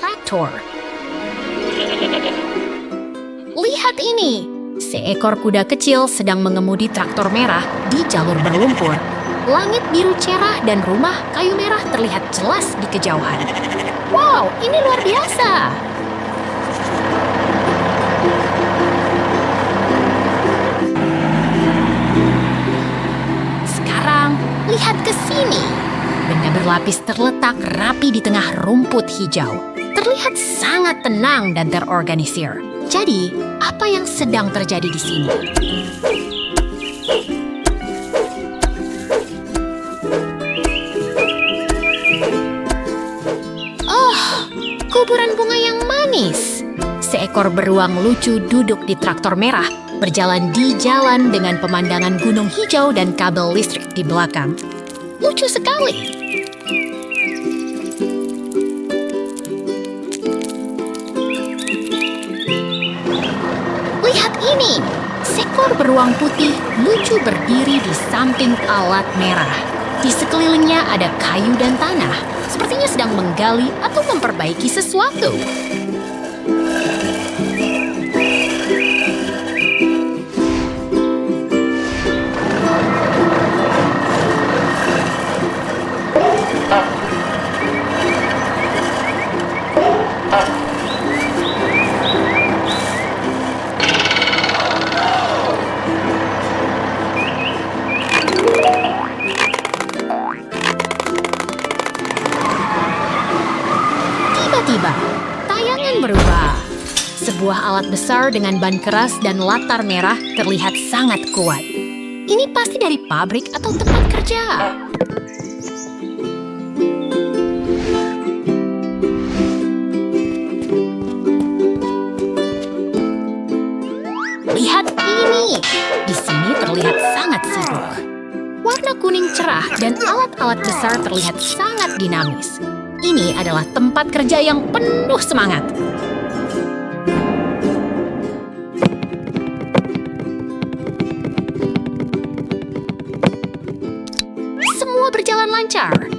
traktor. Lihat ini! Seekor kuda kecil sedang mengemudi traktor merah di jalur berlumpur. Langit biru cerah dan rumah kayu merah terlihat jelas di kejauhan. Wow, ini luar biasa! Sekarang, lihat ke sini. Benda berlapis terletak rapi di tengah rumput hijau. Terlihat sangat tenang dan terorganisir. Jadi, apa yang sedang terjadi di sini? Kuburan bunga yang manis. Seekor beruang lucu duduk di traktor merah, berjalan di jalan dengan pemandangan gunung hijau dan kabel listrik di belakang. Lucu sekali. Lihat ini, seekor beruang putih lucu berdiri di samping alat merah. Di sekelilingnya ada kayu dan tanah, sepertinya sedang menggali atau memperbaiki sesuatu. Tiba-tiba, tayangan berubah. Sebuah alat besar dengan ban keras dan latar merah terlihat sangat kuat. Ini pasti dari pabrik atau tempat kerja. Lihat ini. Di sini terlihat sangat sibuk. Warna kuning cerah dan alat-alat besar terlihat sangat dinamis. Ini adalah tempat kerja yang penuh semangat. Semua berjalan lancar.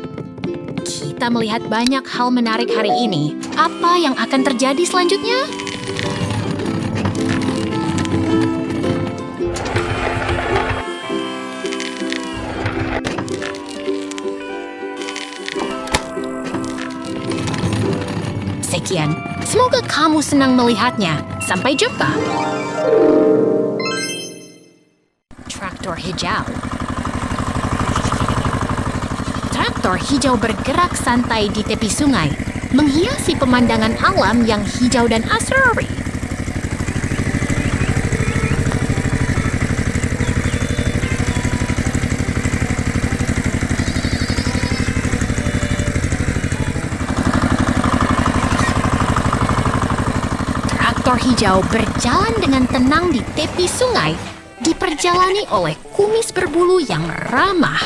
Kita melihat banyak hal menarik hari ini. Apa yang akan terjadi selanjutnya? Sekian, semoga kamu senang melihatnya. Sampai jumpa. Traktor hijau. Traktor hijau bergerak santai di tepi sungai, menghiasi pemandangan alam yang hijau dan asri. Traktor hijau berjalan dengan tenang di tepi sungai, diperjalani oleh kumis berbulu yang ramah.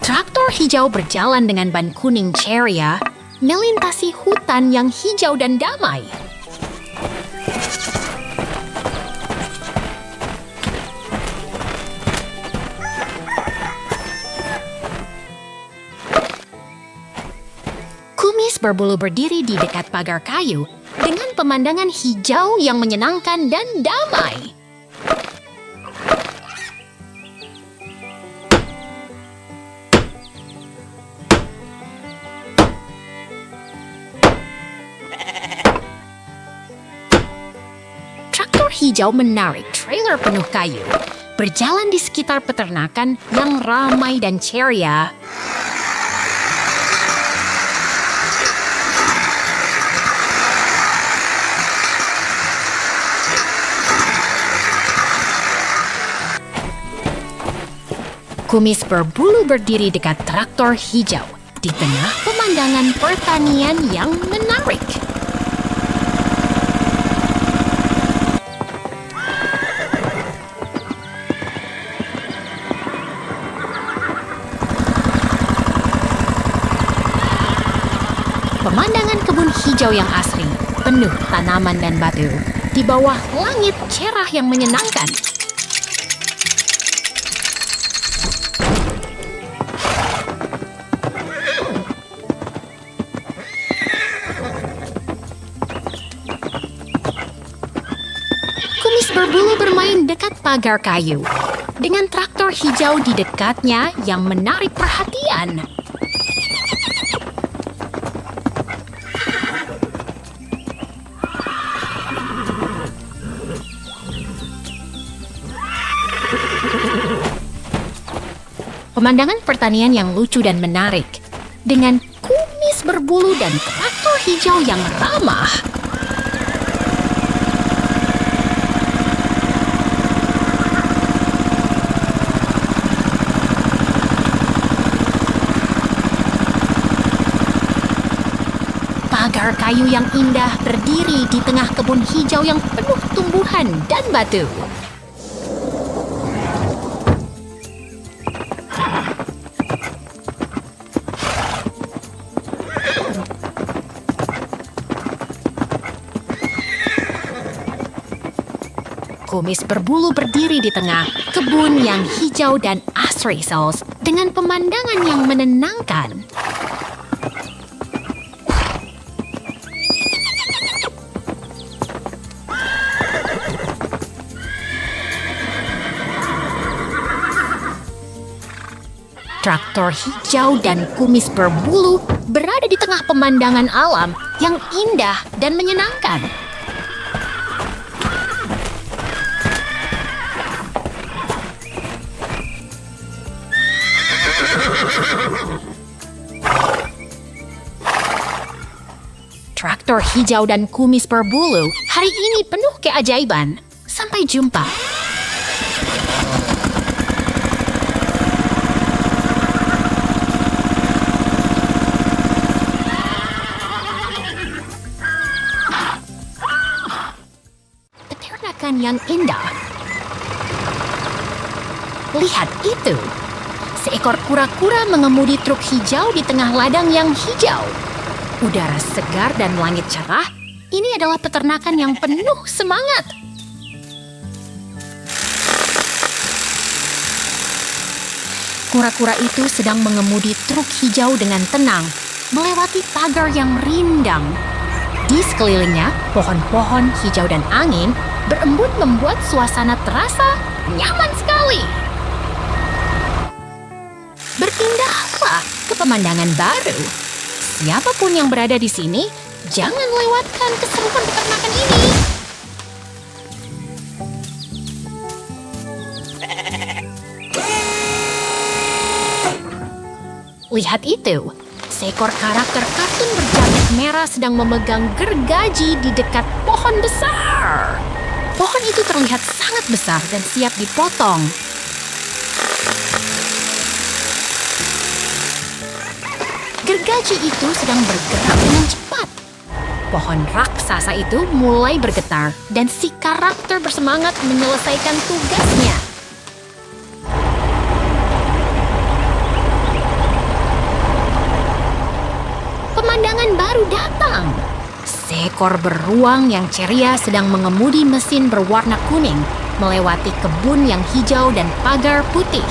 Traktor hijau berjalan dengan ban kuning ceria, melintasi hutan yang hijau dan damai. Kumis berbulu berdiri di dekat pagar kayu dengan pemandangan hijau yang menyenangkan dan damai. Traktor hijau menarik trailer penuh kayu, berjalan di sekitar peternakan yang ramai dan ceria. Kumis berbulu berdiri dekat traktor hijau di tengah pemandangan pertanian yang menarik. Pemandangan kebun hijau yang asri, penuh tanaman dan batu, di bawah langit cerah yang menyenangkan. lalu bermain dekat pagar kayu dengan traktor hijau di dekatnya yang menarik perhatian. Pemandangan pertanian yang lucu dan menarik, dengan kumis berbulu dan traktor hijau yang ramah. Pagar kayu yang indah berdiri di tengah kebun hijau yang penuh tumbuhan dan batu. Kumis berbulu berdiri di tengah kebun yang hijau dan astracels dengan pemandangan yang menenangkan. Traktor hijau dan kumis berbulu berada di tengah pemandangan alam yang indah dan menyenangkan. Traktor hijau dan kumis berbulu hari ini penuh keajaiban. Sampai jumpa. Peternakan yang indah. Lihat itu. Seekor kura-kura mengemudi truk hijau di tengah ladang yang hijau. Udara segar dan langit cerah, ini adalah peternakan yang penuh semangat. Kura-kura itu sedang mengemudi truk hijau dengan tenang, melewati pagar yang rindang. Di sekelilingnya, pohon-pohon hijau dan angin berembun membuat suasana terasa nyaman sekali. Berpindahlah ke pemandangan baru. Siapapun yang berada di sini, jangan lewatkan keseruan peternakan ini. Lihat itu, seekor karakter kartun berjaket merah sedang memegang gergaji di dekat pohon besar. Pohon itu terlihat sangat besar dan siap dipotong. Gergaji itu sedang bergerak dengan cepat. Pohon raksasa itu mulai bergetar dan si karakter bersemangat menyelesaikan tugasnya. Pemandangan baru datang. Seekor beruang yang ceria sedang mengemudi mesin berwarna kuning melewati kebun yang hijau dan pagar putih.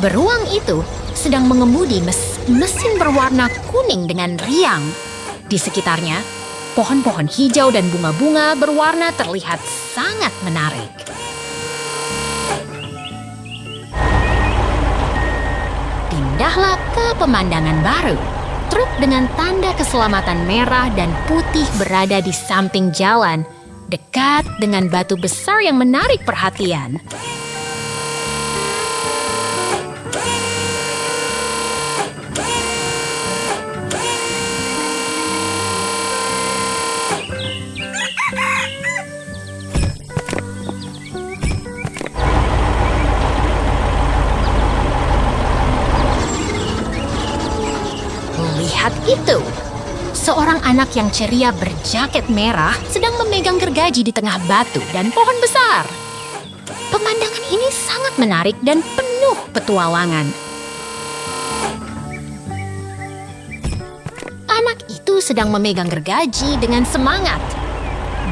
Beruang itu sedang mengemudi mesin berwarna kuning dengan riang. Di sekitarnya, pohon-pohon hijau dan bunga-bunga berwarna terlihat sangat menarik. Pindahlah ke pemandangan baru. Truk dengan tanda keselamatan merah dan putih berada di samping jalan, dekat dengan batu besar yang menarik perhatian. Lihat itu, seorang anak yang ceria berjaket merah sedang memegang gergaji di tengah batu dan pohon besar. Pemandangan ini sangat menarik dan penuh petualangan. Anak itu sedang memegang gergaji dengan semangat.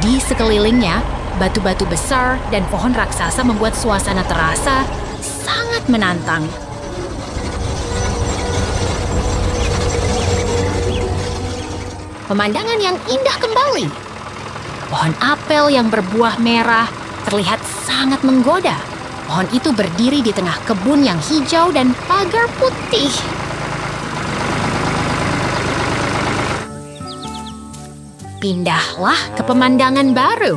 Di sekelilingnya, batu-batu besar dan pohon raksasa membuat suasana terasa sangat menantang. pemandangan yang indah kembali. Pohon apel yang berbuah merah terlihat sangat menggoda. Pohon itu berdiri di tengah kebun yang hijau dan pagar putih. Pindahlah ke pemandangan baru.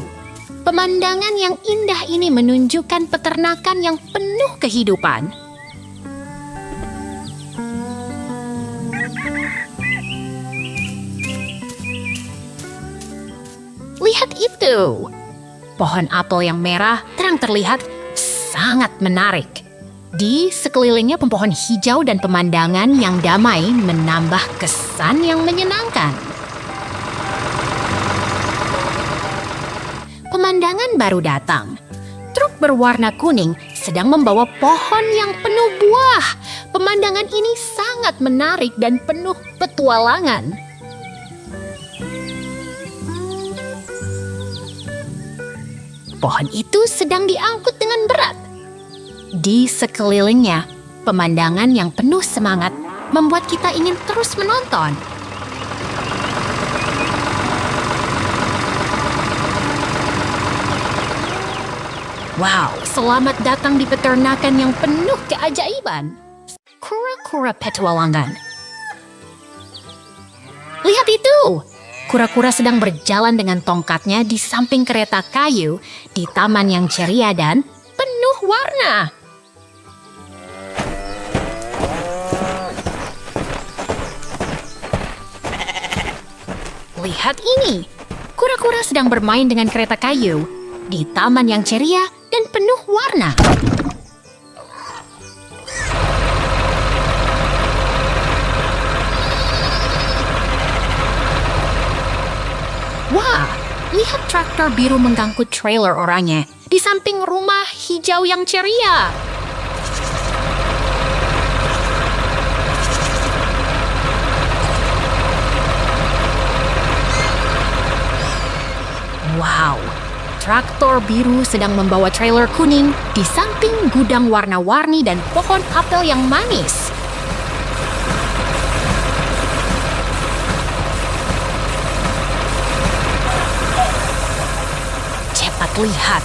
Pemandangan yang indah ini menunjukkan peternakan yang penuh kehidupan. Lihat itu! Pohon apel yang merah terang terlihat sangat menarik. Di sekelilingnya pohon hijau dan pemandangan yang damai menambah kesan yang menyenangkan. Pemandangan baru datang. Truk berwarna kuning sedang membawa pohon yang penuh buah. Pemandangan ini sangat menarik dan penuh petualangan. Pohon itu sedang diangkut dengan berat. Di sekelilingnya, pemandangan yang penuh semangat membuat kita ingin terus menonton. Wow, selamat datang di peternakan yang penuh keajaiban. Kura-kura petualangan. Lihat itu! Kura-kura sedang berjalan dengan tongkatnya di samping kereta kayu di taman yang ceria dan penuh warna. Lihat ini! Kura-kura sedang bermain dengan kereta kayu di taman yang ceria dan penuh warna. Wah, lihat traktor biru mengangkut trailer oranye di samping rumah hijau yang ceria. Wow, traktor biru sedang membawa trailer kuning di samping gudang warna-warni dan pohon apel yang manis. Cepat lihat,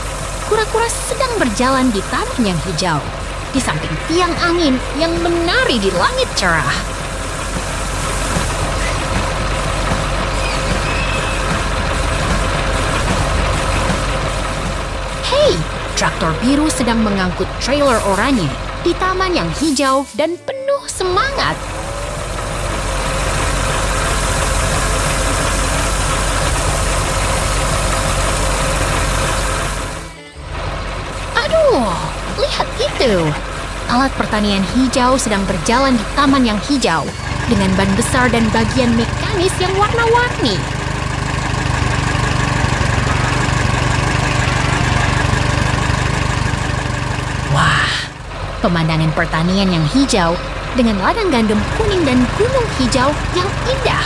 kura-kura sedang berjalan di taman yang hijau, di samping tiang angin yang menari di langit cerah. Traktor biru sedang mengangkut trailer oranye di taman yang hijau dan penuh semangat. Aduh, lihat itu! Alat pertanian hijau sedang berjalan di taman yang hijau dengan ban besar dan bagian mekanis yang warna-warni. Pemandangan pertanian yang hijau dengan ladang gandum kuning dan gunung hijau yang indah.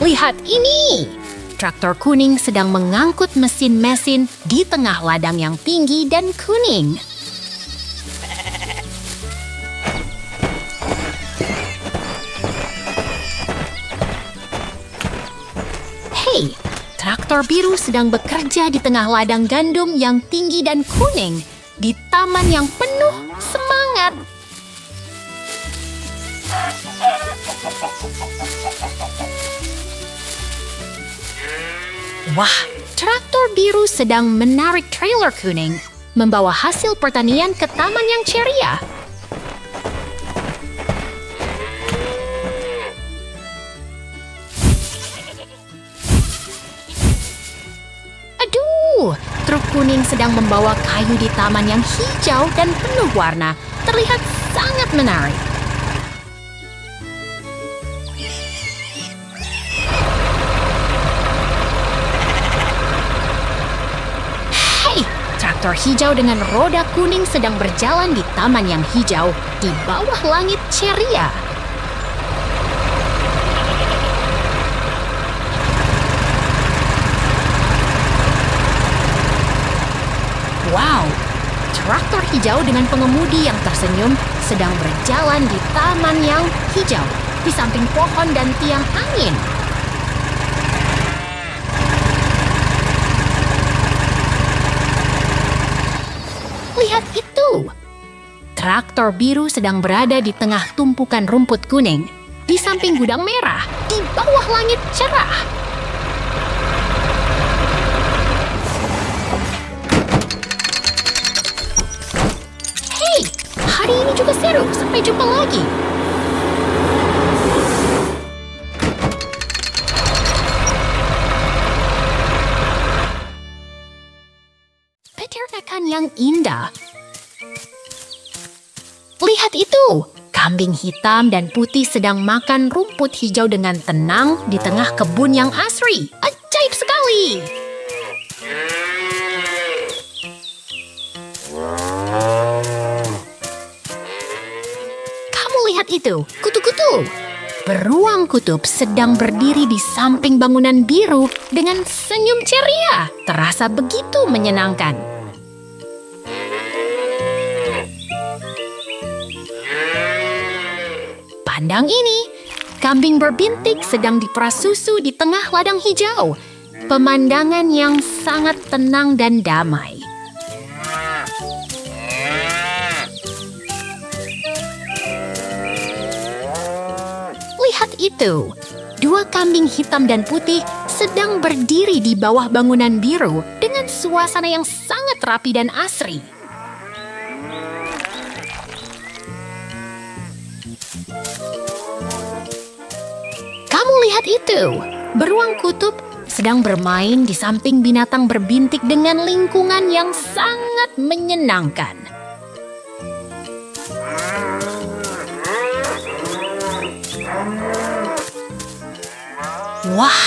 Lihat ini! Traktor kuning sedang mengangkut mesin-mesin di tengah ladang yang tinggi dan kuning. Traktor biru sedang bekerja di tengah ladang gandum yang tinggi dan kuning di taman yang penuh semangat. Wah, traktor biru sedang menarik trailer kuning, membawa hasil pertanian ke taman yang ceria. Truk kuning sedang membawa kayu di taman yang hijau dan penuh warna. Terlihat sangat menarik. Hei, traktor hijau dengan roda kuning sedang berjalan di taman yang hijau di bawah langit ceria. Wow, Traktor hijau dengan pengemudi yang tersenyum sedang berjalan di taman yang hijau di samping pohon dan tiang angin. Lihat itu! Traktor biru sedang berada di tengah tumpukan rumput kuning, di samping gudang merah, di bawah langit cerah. Hei, hari ini juga seru. Sampai jumpa lagi. Peternakan yang indah. Lihat itu! Kambing hitam dan putih sedang makan rumput hijau dengan tenang di tengah kebun yang asri. Ajaib sekali! Kamu lihat itu, kutu-kutu! Beruang kutub sedang berdiri di samping bangunan biru dengan senyum ceria. Terasa begitu menyenangkan. Pandang ini, kambing berbintik sedang diperas susu di tengah ladang hijau. Pemandangan yang sangat tenang dan damai. Lihat itu, dua kambing hitam dan putih sedang berdiri di bawah bangunan biru dengan suasana yang sangat rapi dan asri. Kamu lihat itu, beruang kutub sedang bermain di samping binatang berbintik dengan lingkungan yang sangat menyenangkan. Wah,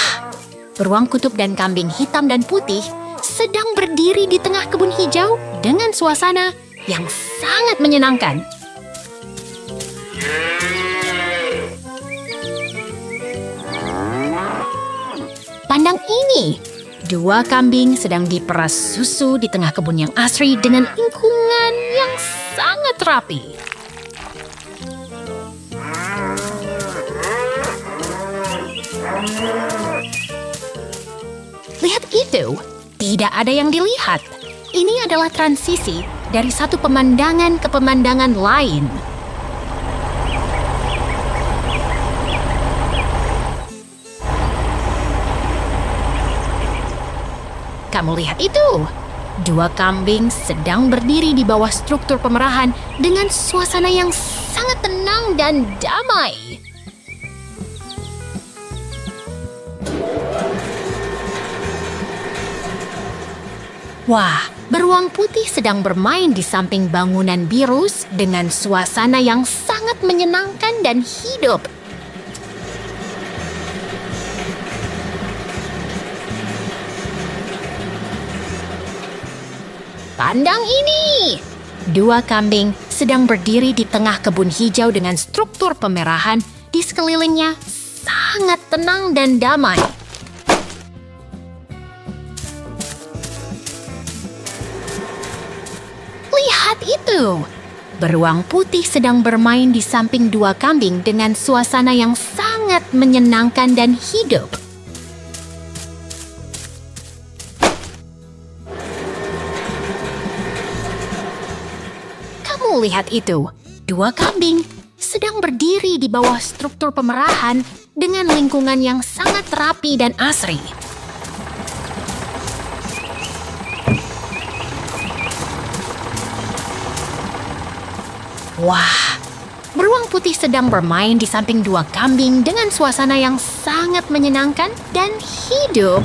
beruang kutub dan kambing hitam dan putih sedang berdiri di tengah kebun hijau dengan suasana yang sangat menyenangkan. Pandang ini, dua kambing sedang diperas susu di tengah kebun yang asri dengan lingkungan yang sangat rapi. Lihat itu, tidak ada yang dilihat. Ini adalah transisi dari satu pemandangan ke pemandangan lain. Kamu lihat itu, dua kambing sedang berdiri di bawah struktur pemerahan dengan suasana yang sangat tenang dan damai. Wah, beruang putih sedang bermain di samping bangunan biru dengan suasana yang sangat menyenangkan dan hidup. Pandang ini! Dua kambing sedang berdiri di tengah kebun hijau dengan struktur pemerahan di sekelilingnya sangat tenang dan damai. Lihat itu! Beruang putih sedang bermain di samping dua kambing dengan suasana yang sangat menyenangkan dan hidup. Lihat itu, dua kambing sedang berdiri di bawah struktur pemerahan dengan lingkungan yang sangat rapi dan asri. Wah, beruang putih sedang bermain di samping dua kambing dengan suasana yang sangat menyenangkan dan hidup.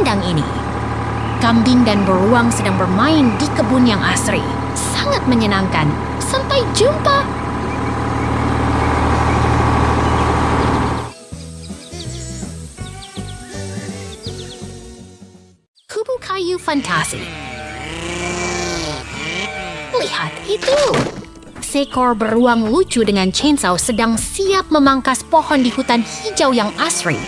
Pandang ini, kambing dan beruang sedang bermain di kebun yang asri. Sangat menyenangkan. Sampai jumpa! Kubu kayu fantasi. Lihat itu! seekor beruang lucu dengan chainsaw sedang siap memangkas pohon di hutan hijau yang asri.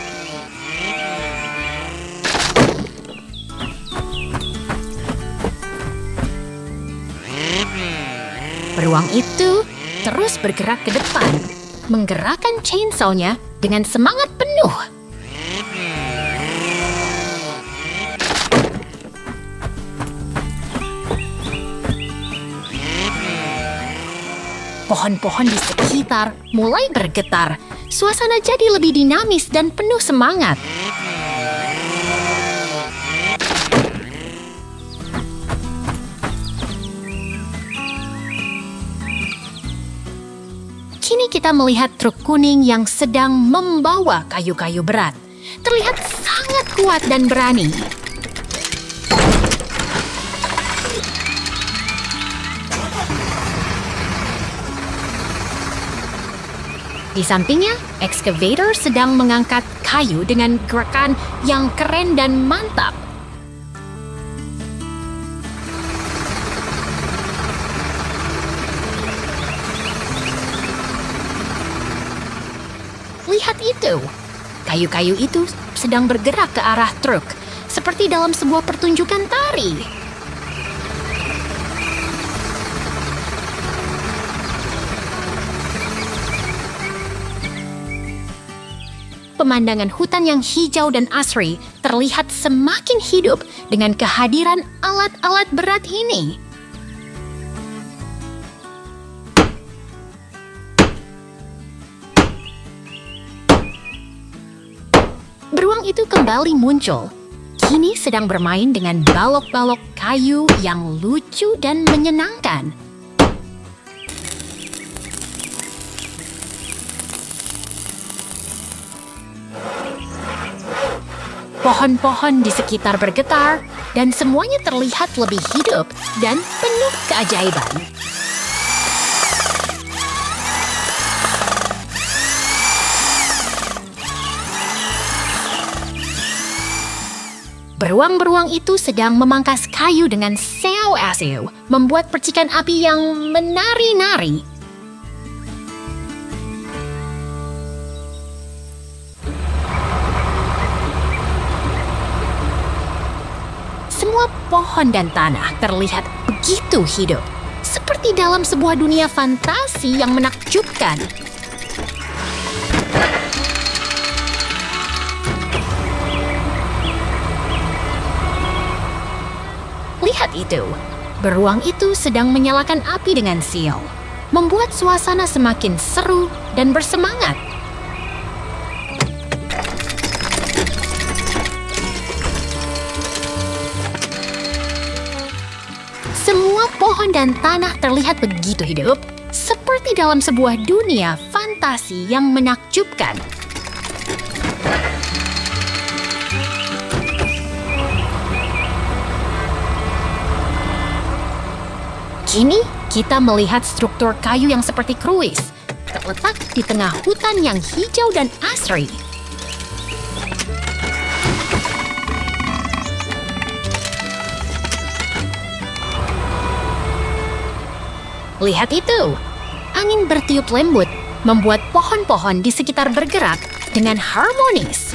Beruang itu terus bergerak ke depan, menggerakkan chainsaw-nya dengan semangat penuh. Pohon-pohon di sekitar mulai bergetar. Suasana jadi lebih dinamis dan penuh semangat. Kini kita melihat truk kuning yang sedang membawa kayu-kayu berat. Terlihat sangat kuat dan berani. Di sampingnya, excavator sedang mengangkat kayu dengan gerakan yang keren dan mantap. Lihat itu, kayu-kayu itu sedang bergerak ke arah truk, seperti dalam sebuah pertunjukan tari. Pemandangan hutan yang hijau dan asri terlihat semakin hidup dengan kehadiran alat-alat berat ini. Beruang itu kembali muncul. Kini sedang bermain dengan balok-balok kayu yang lucu dan menyenangkan. Pohon-pohon di sekitar bergetar dan semuanya terlihat lebih hidup dan penuh keajaiban. Beruang-beruang itu sedang memangkas kayu dengan seau-aseu, membuat percikan api yang menari-nari. Semua pohon dan tanah terlihat begitu hidup, seperti dalam sebuah dunia fantasi yang menakjubkan. Lihat itu, beruang itu sedang menyalakan api dengan sial, membuat suasana semakin seru dan bersemangat. Semua pohon dan tanah terlihat begitu hidup, seperti dalam sebuah dunia fantasi yang menakjubkan. Kini kita melihat struktur kayu yang seperti kruis, terletak di tengah hutan yang hijau dan asri. Lihat itu, angin bertiup lembut membuat pohon-pohon di sekitar bergerak dengan harmonis.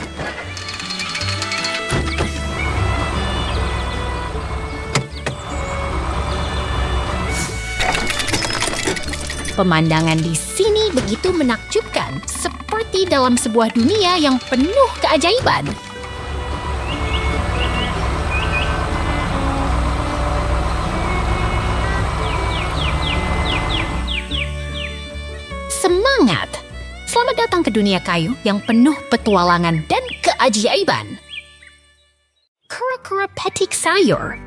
Pemandangan di sini begitu menakjubkan, seperti dalam sebuah dunia yang penuh keajaiban. Semangat! Selamat datang ke dunia kayu yang penuh petualangan dan keajaiban. Kura-kura petik sayur.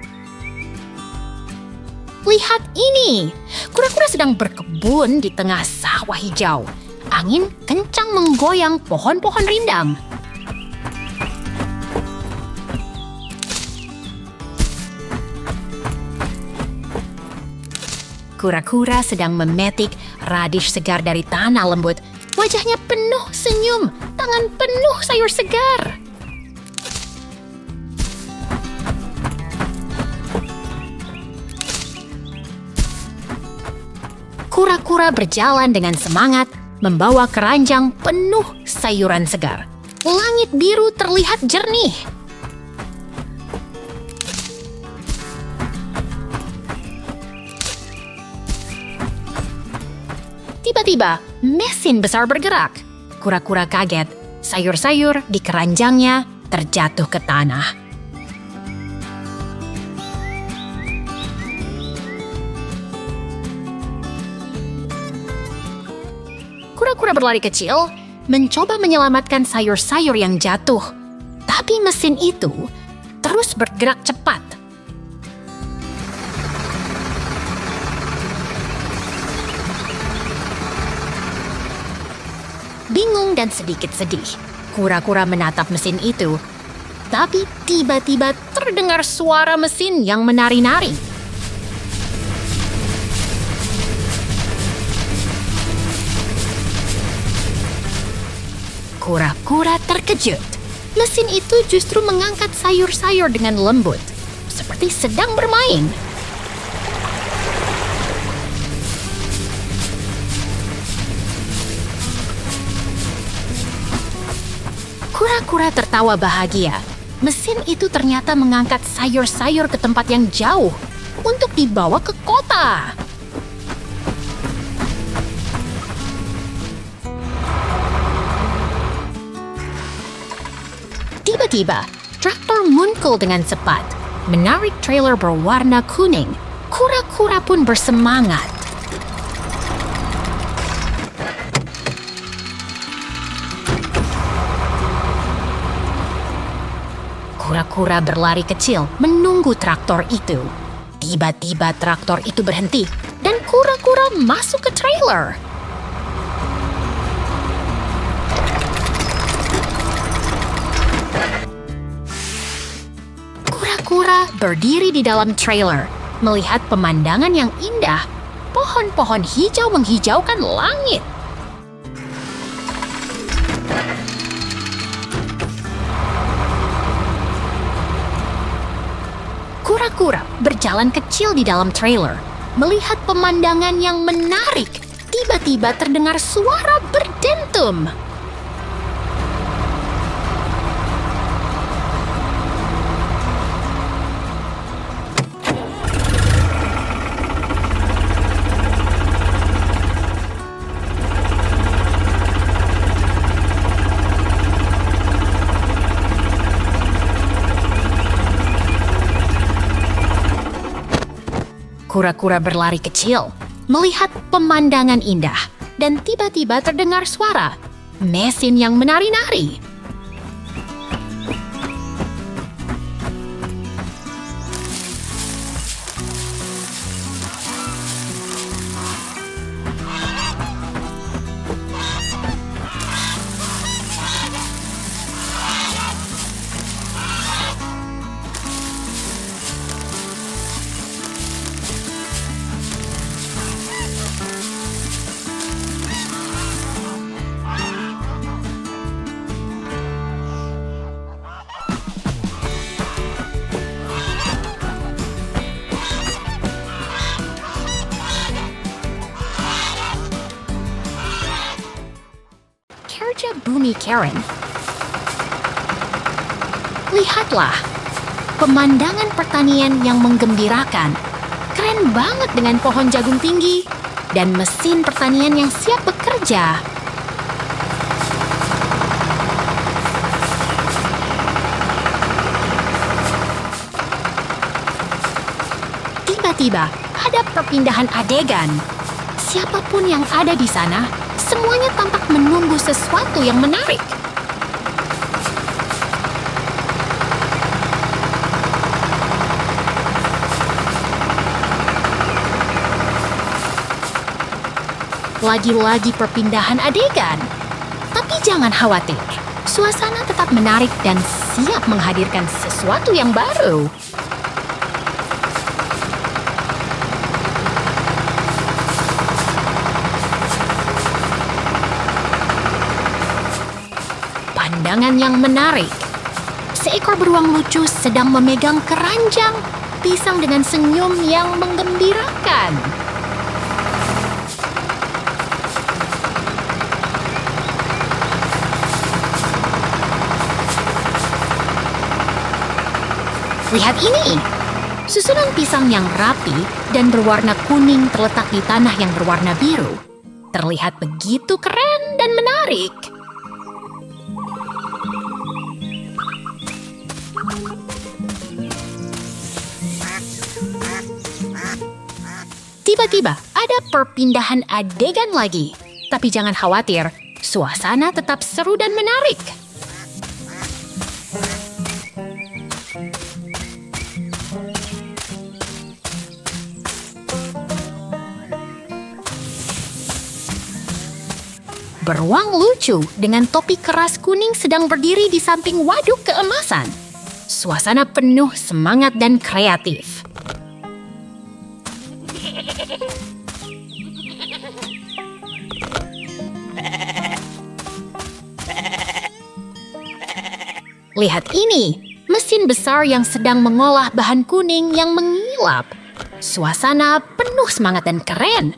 Lihat ini! Kura-kura sedang berkebun di tengah sawah hijau. Angin kencang menggoyang pohon-pohon rindang. Kura-kura sedang memetik radish segar dari tanah lembut. Wajahnya penuh senyum, tangan penuh sayur segar. Kura-kura berjalan dengan semangat, membawa keranjang penuh sayuran segar. Langit biru terlihat jernih. Tiba-tiba, mesin besar bergerak. Kura-kura kaget. Sayur-sayur di keranjangnya terjatuh ke tanah. Kura-kura berlari kecil mencoba menyelamatkan sayur-sayur yang jatuh. Tapi mesin itu terus bergerak cepat. Bingung dan sedikit sedih, kura-kura menatap mesin itu. Tapi tiba-tiba terdengar suara mesin yang menari-nari. Kura-kura terkejut. Mesin itu justru mengangkat sayur-sayur dengan lembut, seperti sedang bermain. Kura-kura tertawa bahagia. Mesin itu ternyata mengangkat sayur-sayur ke tempat yang jauh untuk dibawa ke kota. Tiba-tiba, traktor muncul dengan cepat, menarik trailer berwarna kuning. Kura-kura pun bersemangat. Kura-kura berlari kecil menunggu traktor itu. Tiba-tiba traktor itu berhenti dan kura-kura masuk ke trailer. Kura-kura berdiri di dalam trailer, melihat pemandangan yang indah. Pohon-pohon hijau menghijaukan langit. Kura-kura berjalan kecil di dalam trailer, melihat pemandangan yang menarik. Tiba-tiba terdengar suara berdentum. Kura-kura berlari kecil, melihat pemandangan indah, dan tiba-tiba terdengar suara mesin yang menari-nari. Kerja bumi Karen. Lihatlah, pemandangan pertanian yang menggembirakan. Keren banget dengan pohon jagung tinggi dan mesin pertanian yang siap bekerja. Tiba-tiba ada perpindahan adegan. Siapapun yang ada di sana, semuanya tampak menunggu sesuatu yang menarik. Lagi-lagi perpindahan adegan. Tapi jangan khawatir, suasana tetap menarik dan siap menghadirkan sesuatu yang baru. Pandangan yang menarik. Seekor beruang lucu sedang memegang keranjang pisang dengan senyum yang menggembirakan. Lihat ini! Susunan pisang yang rapi dan berwarna kuning terletak di tanah yang berwarna biru. Terlihat begitu keren dan menarik. Tiba-tiba ada perpindahan adegan lagi. Tapi jangan khawatir, suasana tetap seru dan menarik. Beruang lucu dengan topi keras kuning sedang berdiri di samping waduk keemasan. Suasana penuh semangat dan kreatif. Lihat ini, mesin besar yang sedang mengolah bahan kuning yang mengilap. Suasana penuh semangat dan keren.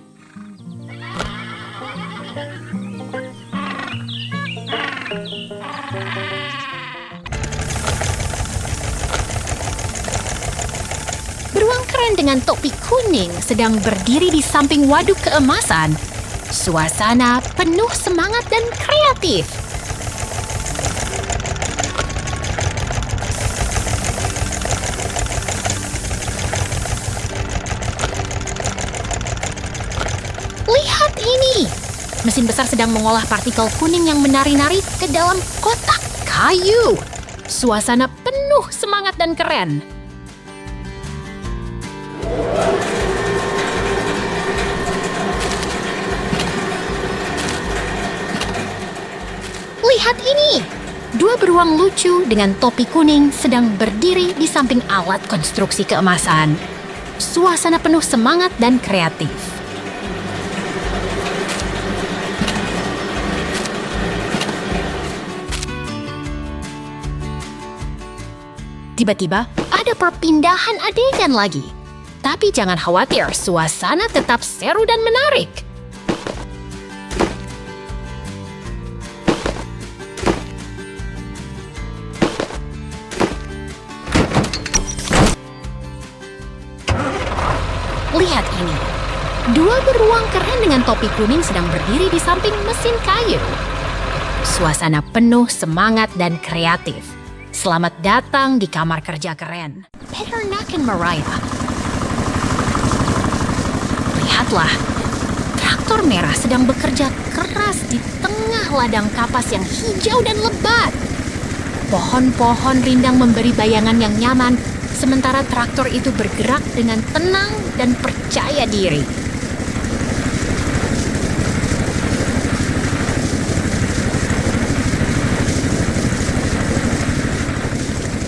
Beruang keren dengan topi kuning sedang berdiri di samping waduk keemasan. Suasana penuh semangat dan kreatif. Lihat ini! Mesin besar sedang mengolah partikel kuning yang menari-nari ke dalam kotak kayu. Suasana penuh semangat dan keren. Lihat ini! Dua beruang lucu dengan topi kuning sedang berdiri di samping alat konstruksi keemasan. Suasana penuh semangat dan kreatif. Tiba-tiba ada perpindahan adegan lagi. Tapi jangan khawatir, suasana tetap seru dan menarik. Lihat ini. Dua beruang keren dengan topi kuning sedang berdiri di samping mesin kayu. Suasana penuh semangat dan kreatif. Selamat datang di kamar kerja keren. Peternak and Mariah. Lihatlah, traktor merah sedang bekerja keras di tengah ladang kapas yang hijau dan lebat. Pohon-pohon rindang memberi bayangan yang nyaman, sementara traktor itu bergerak dengan tenang dan percaya diri.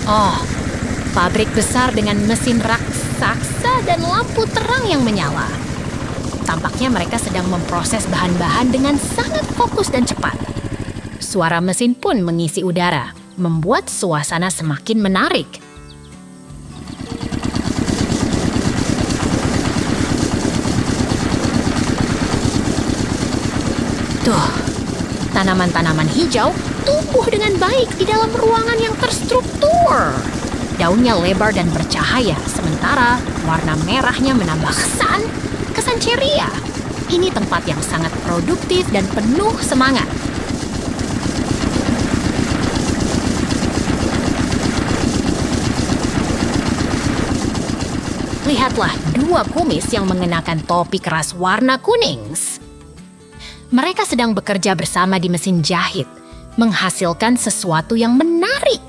Oh, pabrik besar dengan mesin raksasa dan lampu terang yang menyala. Tampaknya mereka sedang memproses bahan-bahan dengan sangat fokus dan cepat. Suara mesin pun mengisi udara, membuat suasana semakin menarik. Tuh, tanaman-tanaman hijau tumbuh dengan baik di dalam ruangan yang terstruktur. Daunnya lebar dan bercahaya, sementara warna merahnya menambah kesan ceria. Ini tempat yang sangat produktif dan penuh semangat. Lihatlah dua kumis yang mengenakan topi keras warna kuning. Mereka sedang bekerja bersama di mesin jahit, menghasilkan sesuatu yang menarik.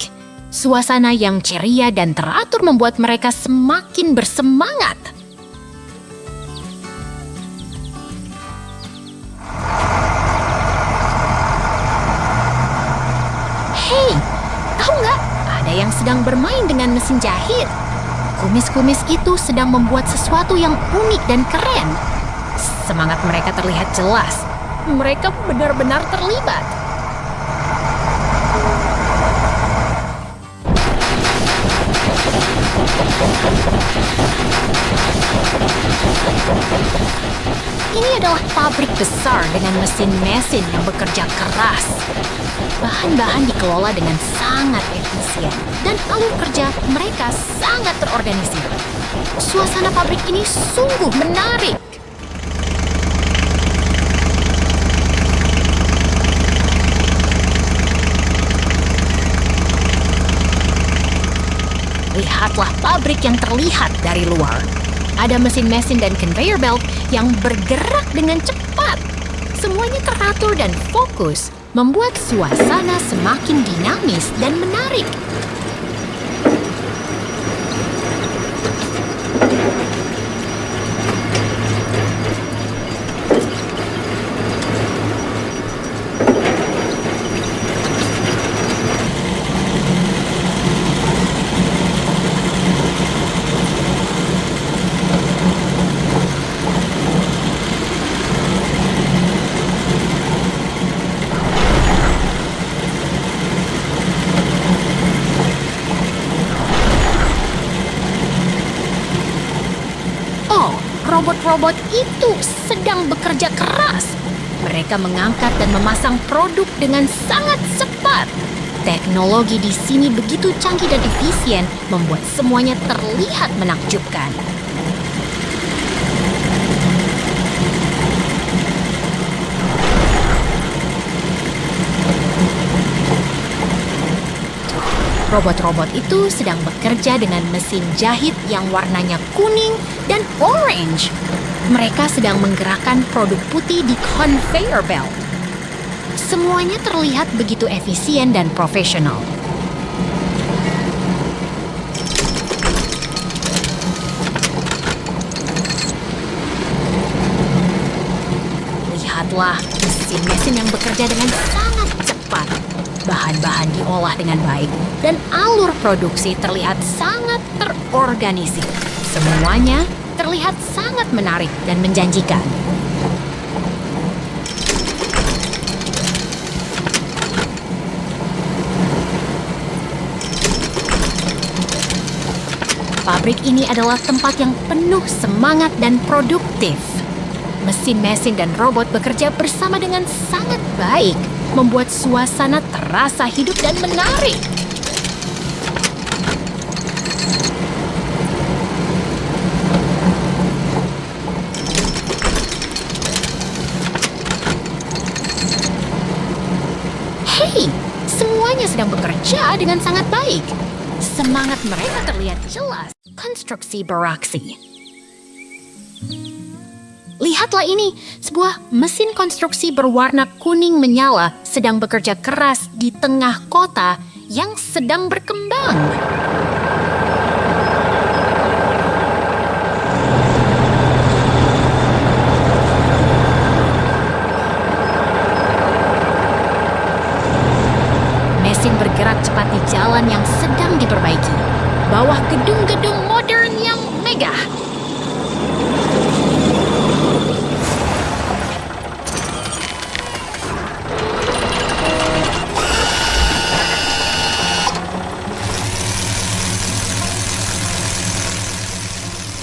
Suasana yang ceria dan teratur membuat mereka semakin bersemangat. Hei, tahu nggak? Ada yang sedang bermain dengan mesin jahit. Kumis-kumis itu sedang membuat sesuatu yang unik dan keren. Semangat mereka terlihat jelas. Mereka benar-benar terlibat. Ini adalah pabrik besar dengan mesin-mesin yang bekerja keras. Bahan-bahan dikelola dengan sangat efisien dan alur kerja mereka sangat terorganisir. Suasana pabrik ini sungguh menarik. Lihatlah pabrik yang terlihat dari luar. Ada mesin-mesin dan conveyor belt yang bergerak dengan cepat. Semuanya teratur dan fokus, membuat suasana semakin dinamis dan menarik. Robot-robot itu sedang bekerja keras. Mereka mengangkat dan memasang produk dengan sangat cepat. Teknologi di sini begitu canggih dan efisien, membuat semuanya terlihat menakjubkan. Robot-robot itu sedang bekerja dengan mesin jahit yang warnanya kuning dan orange. Mereka sedang menggerakkan produk putih di conveyor belt. Semuanya terlihat begitu efisien dan profesional. Lihatlah mesin-mesin yang bekerja dengan sangat cepat. Bahan-bahan diolah dengan baik dan alur produksi terlihat sangat terorganisir. Semuanya terlihat sangat menarik dan menjanjikan. Pabrik ini adalah tempat yang penuh semangat dan produktif. Mesin-mesin dan robot bekerja bersama dengan sangat baik, membuat suasana terasa hidup dan menarik. Hei, semuanya sedang bekerja dengan sangat baik. Semangat mereka terlihat jelas. Konstruksi beraksi. Lihatlah ini, sebuah mesin konstruksi berwarna kuning menyala sedang bekerja keras di tengah kota yang sedang berkembang. Mesin bergerak cepat di jalan yang sedang diperbaiki, bawah gedung-gedung modern yang megah.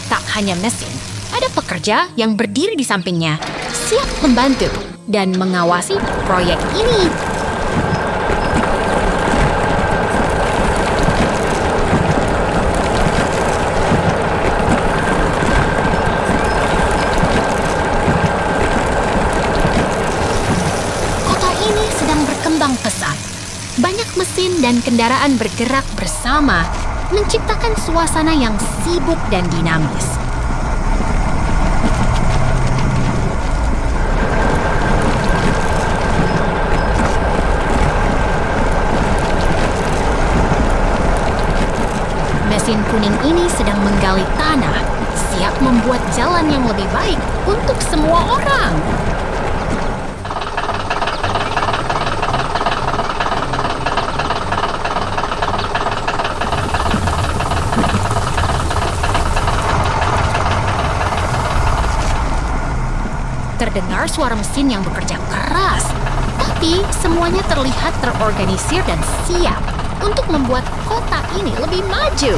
Tak hanya mesin, ada pekerja yang berdiri di sampingnya, siap membantu dan mengawasi proyek ini. Kota ini sedang berkembang pesat. Banyak mesin dan kendaraan bergerak bersama, menciptakan suasana yang sibuk dan dinamis. Mesin kuning ini sedang menggali tanah, siap membuat jalan yang lebih baik untuk semua orang. Terdengar suara mesin yang bekerja keras, tapi semuanya terlihat terorganisir dan siap untuk membuat kota ini lebih maju.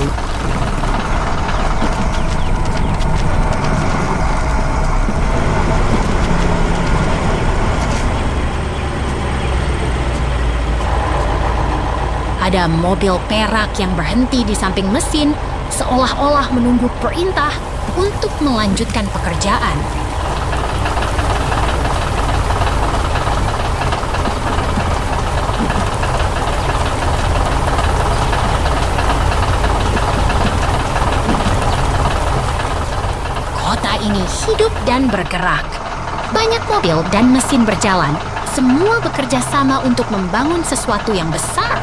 Ada mobil perak yang berhenti di samping mesin, seolah-olah menunggu perintah untuk melanjutkan pekerjaan. Kota ini hidup dan bergerak. Banyak mobil dan mesin berjalan, semua bekerja sama untuk membangun sesuatu yang besar.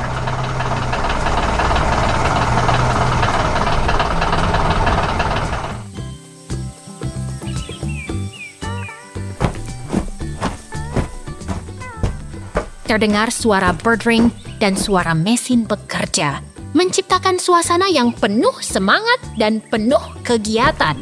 Terdengar suara birdring dan suara mesin bekerja, menciptakan suasana yang penuh semangat dan penuh kegiatan.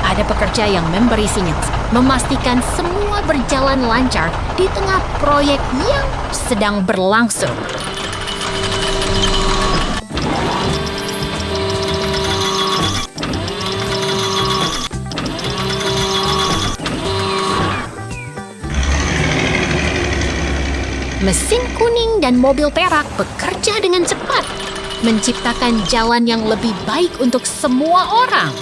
Ada pekerja yang memberi sinyal, memastikan semua berjalan lancar di tengah proyek yang sedang berlangsung. Mesin kuning dan mobil perak bekerja dengan cepat, menciptakan jalan yang lebih baik untuk semua orang.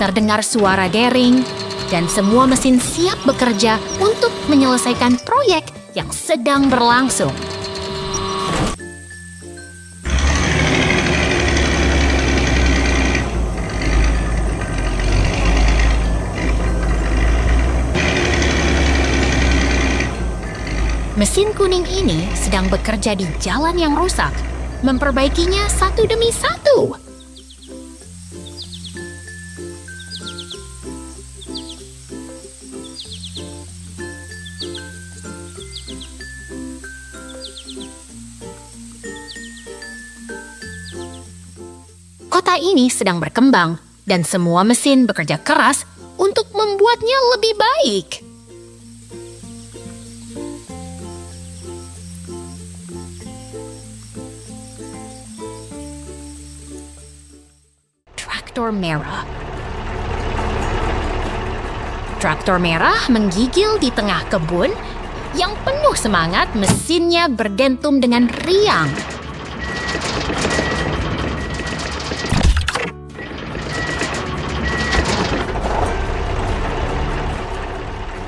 Terdengar suara dering, dan semua mesin siap bekerja untuk menyelesaikan proyek yang sedang berlangsung. Mesin kuning ini sedang bekerja di jalan yang rusak, memperbaikinya satu demi satu. Kota ini sedang berkembang, dan semua mesin bekerja keras untuk membuatnya lebih baik. Traktor merah. Traktor merah menggigil di tengah kebun yang penuh semangat, mesinnya berdentum dengan riang.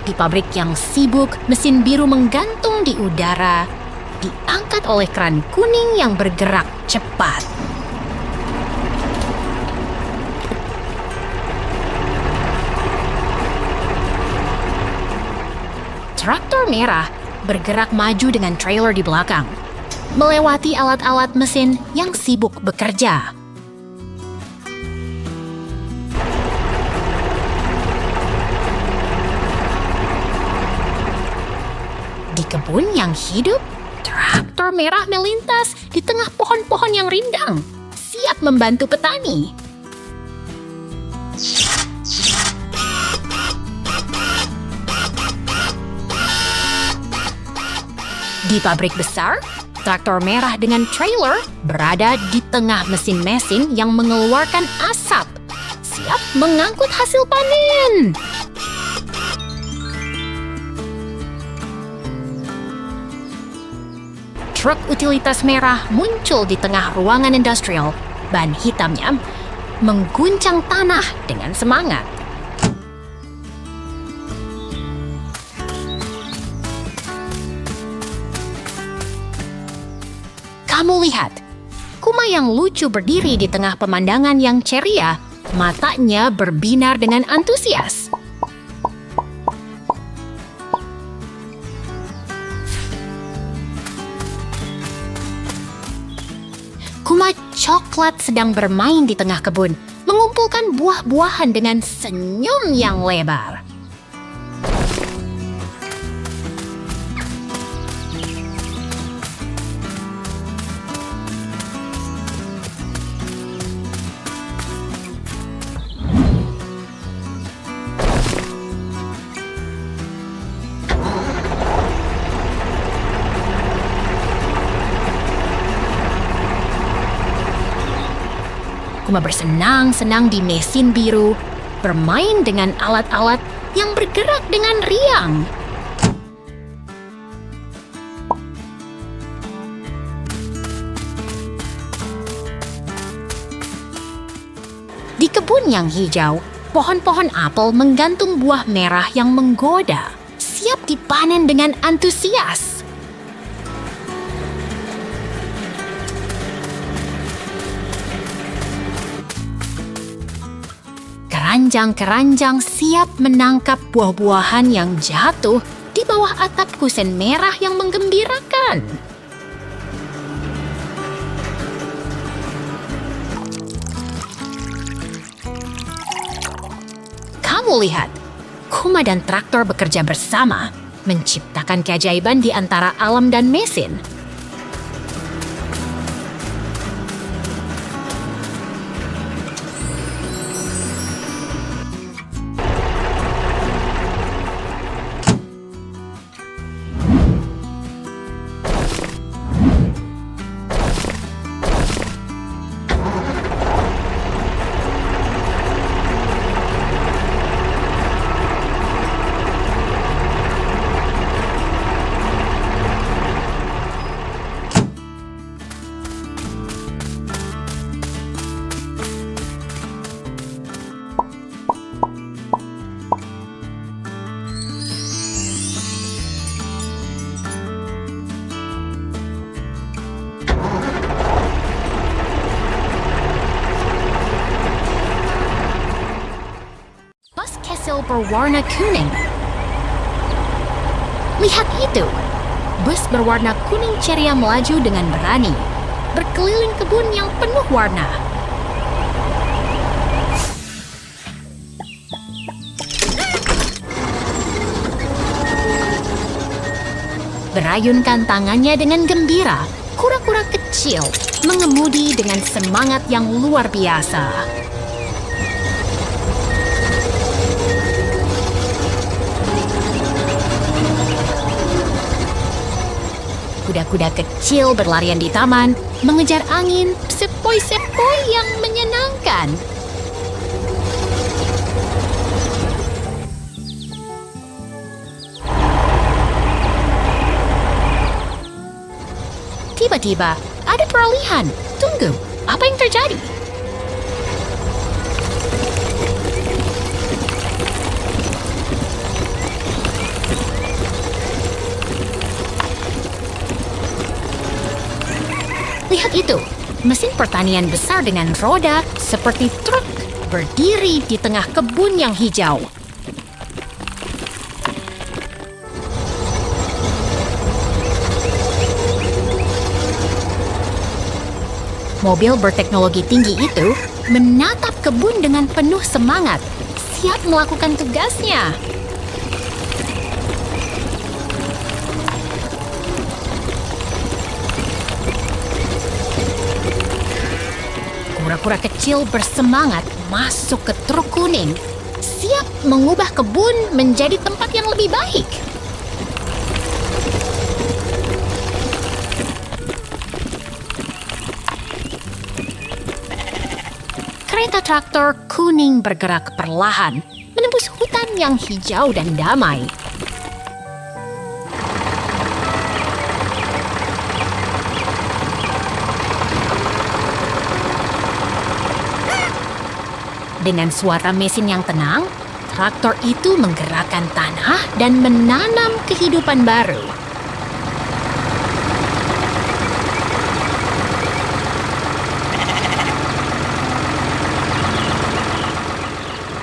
Di pabrik yang sibuk, mesin biru menggantung di udara, diangkat oleh kran kuning yang bergerak cepat. Traktor merah bergerak maju dengan trailer di belakang, melewati alat-alat mesin yang sibuk bekerja. Di kebun yang hidup, traktor merah melintas di tengah pohon-pohon yang rindang, siap membantu petani. Di pabrik besar, traktor merah dengan trailer berada di tengah mesin-mesin yang mengeluarkan asap, siap mengangkut hasil panen. Truk utilitas merah muncul di tengah ruangan industrial. Ban hitamnya mengguncang tanah dengan semangat. Kamu lihat, Kuma yang lucu berdiri di tengah pemandangan yang ceria, matanya berbinar dengan antusias. Kuma coklat sedang bermain di tengah kebun, mengumpulkan buah-buahan dengan senyum yang lebar. Kuma bersenang-senang di mesin biru, bermain dengan alat-alat yang bergerak dengan riang. Di kebun yang hijau, pohon-pohon apel menggantung buah merah yang menggoda, siap dipanen dengan antusias. Keranjang-keranjang siap menangkap buah-buahan yang jatuh di bawah atap kusen merah yang menggembirakan. Kamu lihat, Kuma dan traktor bekerja bersama, menciptakan keajaiban di antara alam dan mesin. Berwarna kuning. Lihat itu, bus berwarna kuning ceria melaju dengan berani, berkeliling kebun yang penuh warna. Berayunkan tangannya dengan gembira, kura-kura kecil mengemudi dengan semangat yang luar biasa. Kuda-kuda kecil berlarian di taman, mengejar angin sepoi-sepoi yang menyenangkan. Tiba-tiba, ada peralihan. Tunggu, apa yang terjadi? Lihat itu, mesin pertanian besar dengan roda seperti truk berdiri di tengah kebun yang hijau. Mobil berteknologi tinggi itu menatap kebun dengan penuh semangat, siap melakukan tugasnya. Kura-kura kecil bersemangat masuk ke truk kuning, siap mengubah kebun menjadi tempat yang lebih baik. Kereta traktor kuning bergerak perlahan, menembus hutan yang hijau dan damai. Dengan suara mesin yang tenang, traktor itu menggerakkan tanah dan menanam kehidupan baru.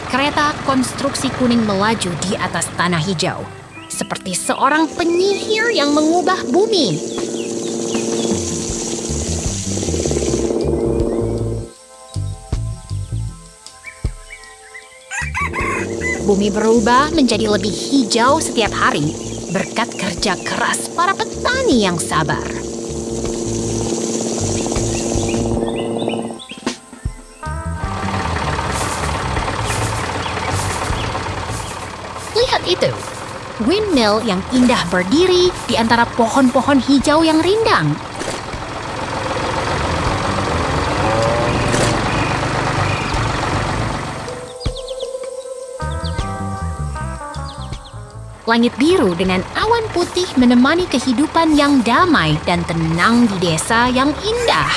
Kereta konstruksi kuning melaju di atas tanah hijau, seperti seorang penyihir yang mengubah bumi. Bumi berubah menjadi lebih hijau setiap hari berkat kerja keras para petani yang sabar. Lihat itu, windmill yang indah berdiri di antara pohon-pohon hijau yang rindang. Langit biru dengan awan putih menemani kehidupan yang damai dan tenang di desa yang indah.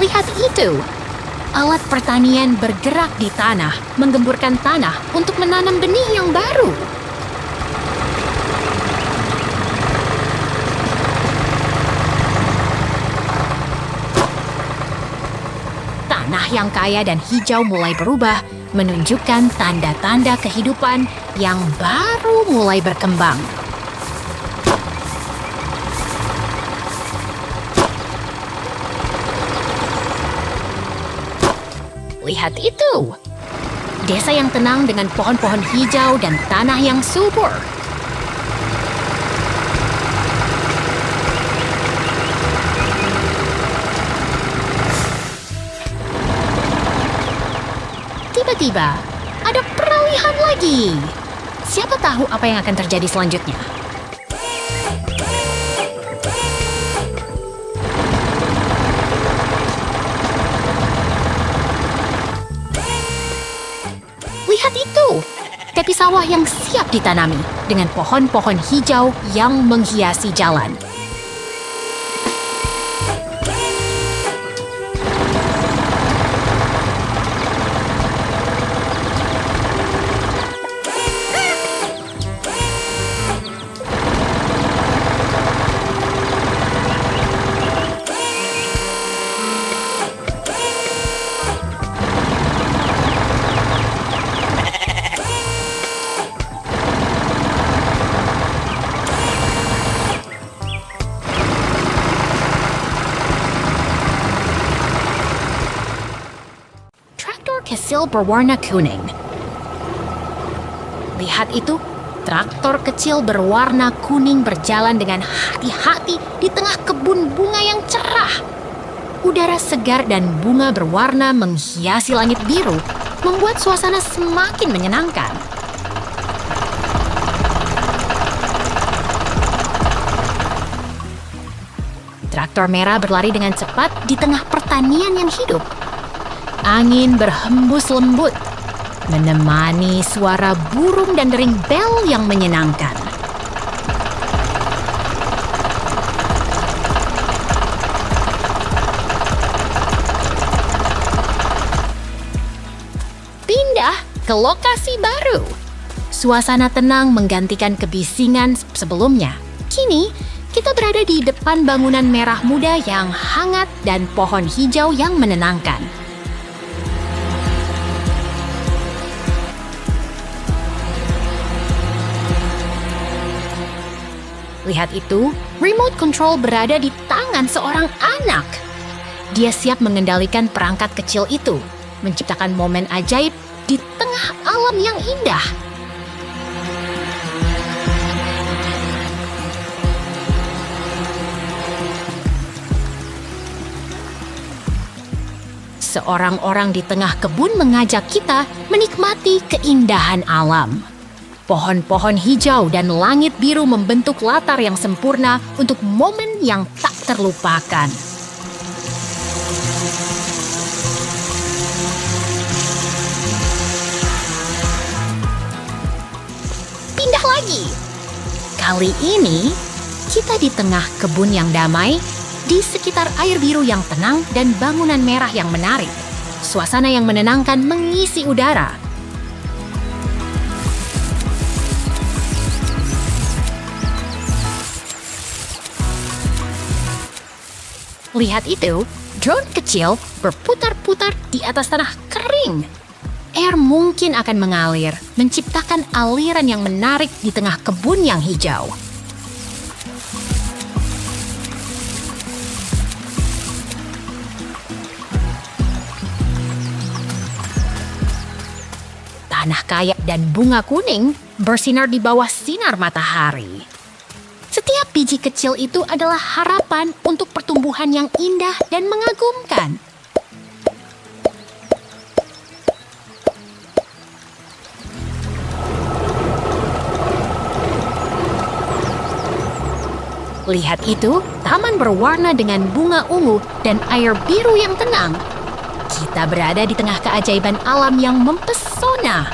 Lihat itu, alat pertanian bergerak di tanah, menggemburkan tanah untuk menanam benih yang baru. Tanah yang kaya dan hijau mulai berubah, menunjukkan tanda-tanda kehidupan yang baru mulai berkembang. Lihat itu, desa yang tenang dengan pohon-pohon hijau dan tanah yang subur. Tiba-tiba, ada peralihan lagi. Siapa tahu apa yang akan terjadi selanjutnya? Lihat itu, tepi sawah yang siap ditanami dengan pohon-pohon hijau yang menghiasi jalan. Kecil berwarna kuning. Lihat itu, traktor kecil berwarna kuning berjalan dengan hati-hati di tengah kebun bunga yang cerah. Udara segar dan bunga berwarna menghiasi langit biru, membuat suasana semakin menyenangkan. Traktor merah berlari dengan cepat di tengah pertanian yang hidup. Angin berhembus lembut, menemani suara burung dan dering bel yang menyenangkan. Pindah ke lokasi baru. Suasana tenang menggantikan kebisingan sebelumnya. Kini, kita berada di depan bangunan merah muda yang hangat dan pohon hijau yang menenangkan. Lihat itu, remote control berada di tangan seorang anak. Dia siap mengendalikan perangkat kecil itu, menciptakan momen ajaib di tengah alam yang indah. Seorang orang di tengah kebun mengajak kita menikmati keindahan alam. Pohon-pohon hijau dan langit biru membentuk latar yang sempurna untuk momen yang tak terlupakan. Pindah lagi. Kali ini, kita di tengah kebun yang damai, di sekitar air biru yang tenang dan bangunan merah yang menarik. Suasana yang menenangkan mengisi udara. Lihat itu, drone kecil berputar-putar di atas tanah kering. Air mungkin akan mengalir, menciptakan aliran yang menarik di tengah kebun yang hijau. Tanah kaya dan bunga kuning bersinar di bawah sinar matahari. Setiap biji kecil itu adalah harapan untuk pertumbuhan yang indah dan mengagumkan. Lihat itu, taman berwarna dengan bunga ungu dan air biru yang tenang. Kita berada di tengah keajaiban alam yang mempesona.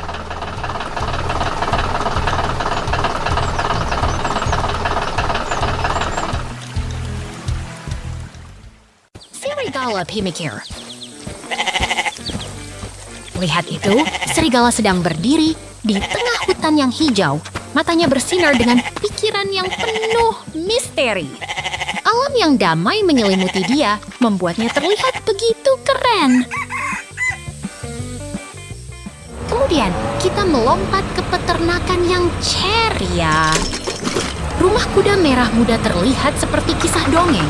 Serigala pemikir. Lihat itu, serigala sedang berdiri di tengah hutan yang hijau. Matanya bersinar dengan pikiran yang penuh misteri. Alam yang damai menyelimuti dia, membuatnya terlihat begitu keren. Kemudian, kita melompat ke peternakan yang ceria. Rumah kuda merah muda terlihat seperti kisah dongeng.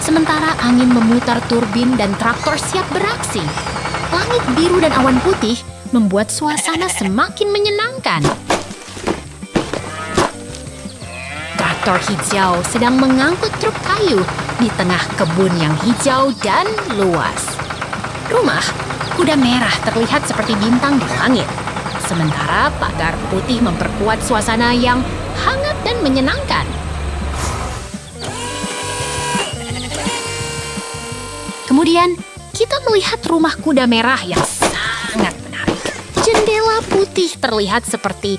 Sementara angin memutar turbin dan traktor siap beraksi. Langit biru dan awan putih membuat suasana semakin menyenangkan. Traktor hijau sedang mengangkut truk kayu di tengah kebun yang hijau dan luas. Rumah kuda merah terlihat seperti bintang di langit, sementara pagar putih memperkuat suasana yang hangat dan menyenangkan. Kemudian, kita melihat rumah kuda merah yang sangat menarik. Jendela putih terlihat seperti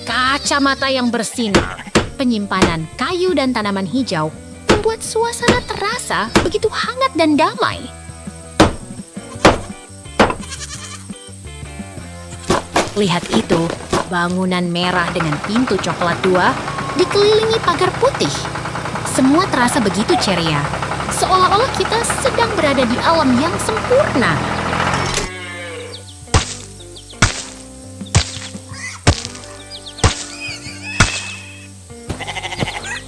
kacamata yang bersinar. Penyimpanan kayu dan tanaman hijau membuat suasana terasa begitu hangat dan damai. Lihat itu, bangunan merah dengan pintu coklat 2 dikelilingi pagar putih. Semua terasa begitu ceria, seolah-olah kita sedang berada di alam yang sempurna.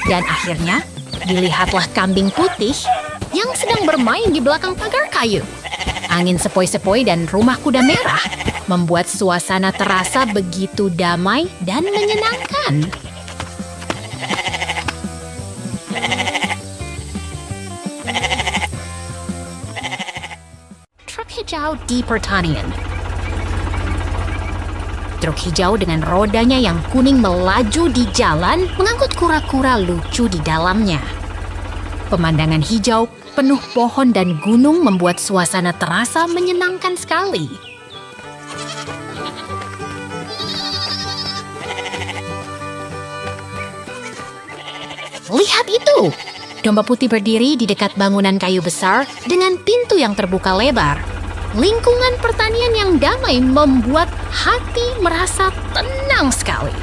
Dan akhirnya, dilihatlah kambing putih yang sedang bermain di belakang pagar kayu. Angin sepoi-sepoi dan rumah kuda merah membuat suasana terasa begitu damai dan menyenangkan. Truk hijau di pertanian. Truk hijau dengan rodanya yang kuning melaju di jalan mengangkut kura-kura lucu di dalamnya. Pemandangan hijau penuh pohon dan gunung membuat suasana terasa menyenangkan sekali. Lihat itu! Domba putih berdiri di dekat bangunan kayu besar dengan pintu yang terbuka lebar. Lingkungan pertanian yang damai membuat hati merasa tenang sekali.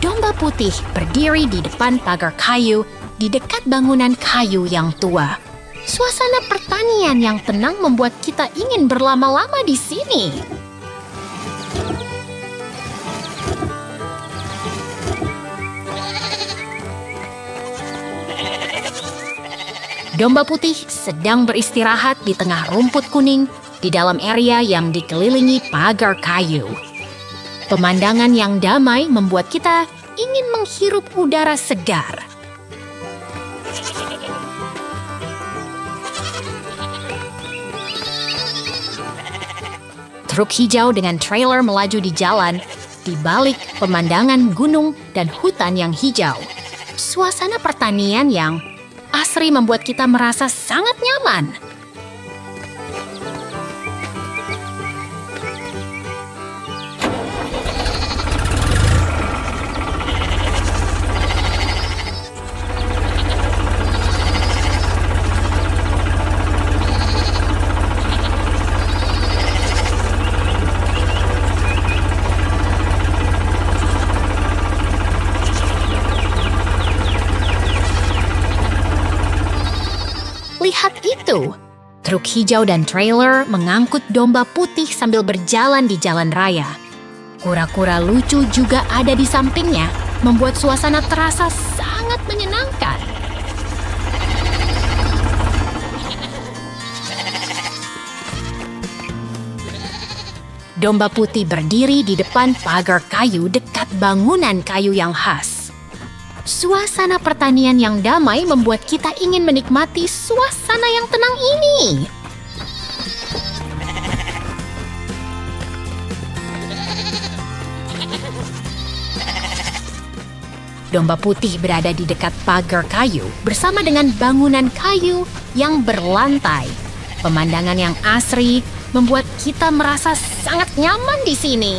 Domba putih berdiri di depan pagar kayu di dekat bangunan kayu yang tua. Suasana pertanian yang tenang membuat kita ingin berlama-lama di sini. Domba putih sedang beristirahat di tengah rumput kuning di dalam area yang dikelilingi pagar kayu. Pemandangan yang damai membuat kita ingin menghirup udara segar. Truk hijau dengan trailer melaju di jalan di balik pemandangan gunung dan hutan yang hijau. Suasana pertanian yang asri membuat kita merasa sangat nyaman. Lihat itu! Truk hijau dan trailer mengangkut domba putih sambil berjalan di jalan raya. Kura-kura lucu juga ada di sampingnya, membuat suasana terasa sangat menyenangkan. Domba putih berdiri di depan pagar kayu dekat bangunan kayu yang khas. Suasana pertanian yang damai membuat kita ingin menikmati suasana yang tenang ini. Domba putih berada di dekat pagar kayu bersama dengan bangunan kayu yang berlantai. Pemandangan yang asri membuat kita merasa sangat nyaman di sini.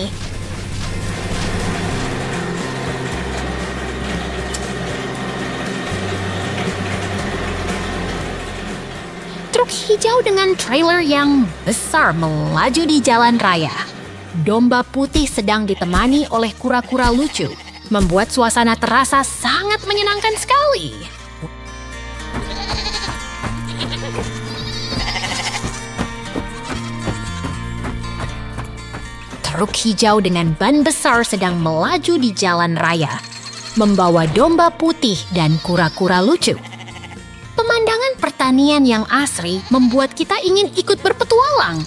Truk hijau dengan trailer yang besar melaju di jalan raya. Domba putih sedang ditemani oleh kura-kura lucu, membuat suasana terasa sangat menyenangkan sekali. Truk hijau dengan ban besar sedang melaju di jalan raya, membawa domba putih dan kura-kura lucu. Pemandangan pertanian yang asri membuat kita ingin ikut berpetualang.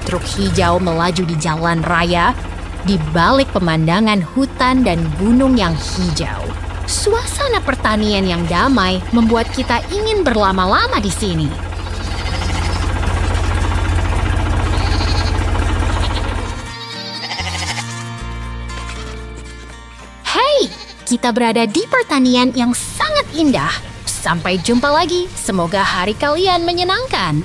Truk hijau melaju di jalan raya, di balik pemandangan hutan dan gunung yang hijau. Suasana pertanian yang damai membuat kita ingin berlama-lama di sini. Hey, kita berada di pertanian yang sangat indah. Sampai jumpa lagi. Semoga hari kalian menyenangkan.